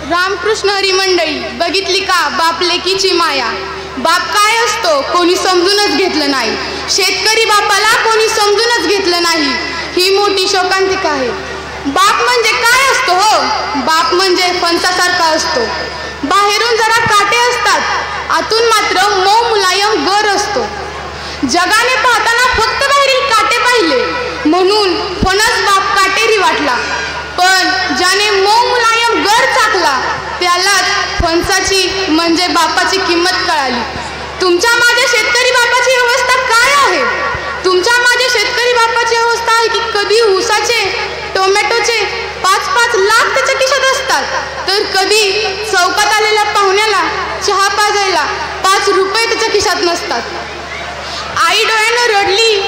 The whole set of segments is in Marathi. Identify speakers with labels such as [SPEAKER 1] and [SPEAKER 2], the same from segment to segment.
[SPEAKER 1] रामकृष्ण हरी मंडळी, बघितली का बाप लेकीची माया? बाप काय असतो कोणी समजूनच घेतलं नाही. शेतकरी बापाला कोणी समजूनच घेतलं नाही. ही मोठी शोकांतिका आहे. बाप म्हणजे काय असतो हो? बाप म्हणजे फणसासारखा असतो. बाहेरून जरा काटे असतात, आतून मात्र मऊ मुलायम गर असतो. जगाने पाहताना फक्त बाहेरील काटे पाहिले म्हणून फणस बाप काटेरी वाटला, पण ज्याने मऊ मुलायम गर चाखला त्यालाच फणसाची म्हणजे बापाची किंमत कळाली. तुमच्या माझ्या शेतकरी बापाची अवस्था काय आहे? तुमच्या माझ्या शेतकरी बापाची अवस्था आहे की कधी ऊसाचे टोमॅटोचे 5-5 लाख त्याच्या खिशात असतात, तर कधी चौकात आलेल्या पाहुण्याला चहा पाजायला 5 रुपये त्याच्या खिशात नसतात. आई डोळ्यानं रडली,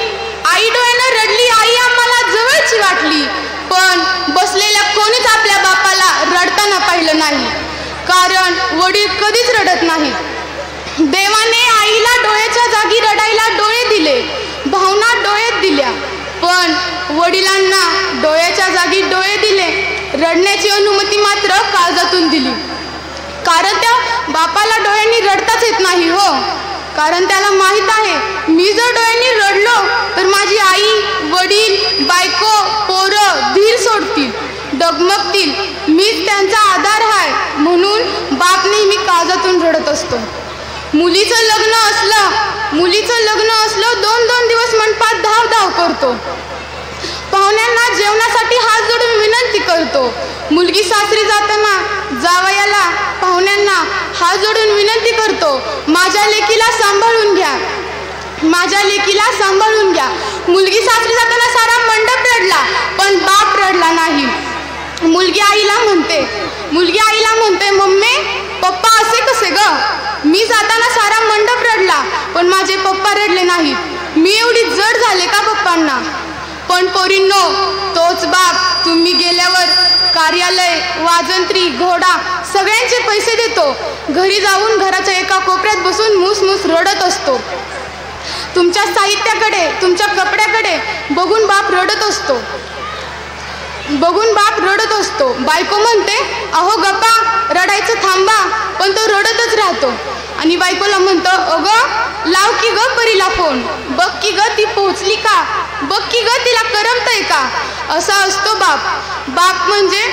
[SPEAKER 1] आई आम्हाला जवळची वाटली, पण बसलेल्या कोणीच आपल्या बापाला रडताना पाहिलं नाही, कारण वडील कधीच रडत नाही. देवाने आईला डोळ्याच्या जागी रडायला डोळे दिले, भावना डोळ्यात दिल्या, पण वडिलांना डोळ्याच्या जागी डोळे दिले, रडण्याची अनुमती मात्र काळजातून दिली. कारण त्या बापाला डोळ्यांनी रडताच येत नाही हो, कारण त्याला माहीत आहे मी जर डोळ्यांनी रडलो तर माझी आई, वडील, बायको, पोरं धीर सोडतील, डगमगतील. मीच त्यांचा आधार आहे, म्हणून बाप नेहमी काळजातून रडत असतो. मुलीचं लग्न असलं 2-2 दिवस मंडपात धाव करतो. पाहुण्यांना जेवणासाठी हात जोडून विनंती करतो. मुलगी सासरी जाताना जावयाला पाहुण्यांना हात जोडून विनंती करतो, माझ्या लेकीला सांभाळून घ्या, माझ्या लेकीला सांभाळून घ्या. मुलगी सासरी जाताना सारा मंडप रडला, पण बाप रडला नाही. मुलगी आईला म्हणते मम्मी पप्पा असे कसे ग? मी जाताना सारा मंडप रडला, पण माझे पप्पा रडले नाहीत. मी एवढी जड झाले का पप्पांना? पण पोरींनो, तोच बाप तुम्ही गेल्यावर कार्यालय, वाजंत्री, घोडा सगळ्यांचे पैसे देतो. घरी जाऊन घराच्या एका कोपऱ्यात बसून मूस रडत असतो. तुमच्या साहित्याकडे, तुमच्या कपड्याकडे बघून बाप रडत असतो. बायको म्हणते अहो गप्पा, रडायचं थांबा, पण तो रडतच राहतो. आणि बायकोला म्हणतो अगं लाव की ग परीला फोन, बघ की ग ती पोहोचली का, बघ की ग तिला करमतंय का. असा असतो बाप म्हणजे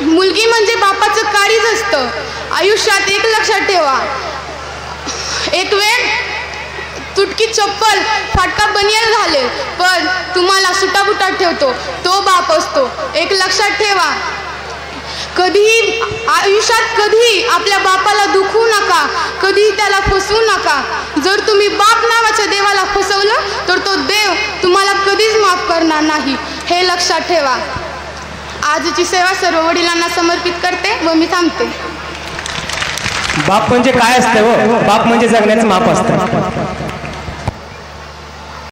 [SPEAKER 1] मुलगी म्हणजे बापाचं काळीज असतं. आयुष्यात एक लक्षात ठेवा, एक वेळ तुटकी चप्पल, फाटका बनियान घालेल, पण तुम्हाला सुटाबुटात ठेवतो तो बाप असतो. एक लक्षात ठेवा, कधीही आपल्या बापाला दुखवू नका, कधीही त्याला फसवू नका. जर तुम्ही बाप नावाच्या देवाला फसवलं तर तो देव तुम्हाला कधीच माफ करणार नाही, हे लक्षात ठेवा. आजची सेवा सर्व वडिलांना समर्पित करते व मी थांबते.
[SPEAKER 2] बाप म्हणजे काय असतं हो? बाप म्हणजे जगण्याचं माप असतं.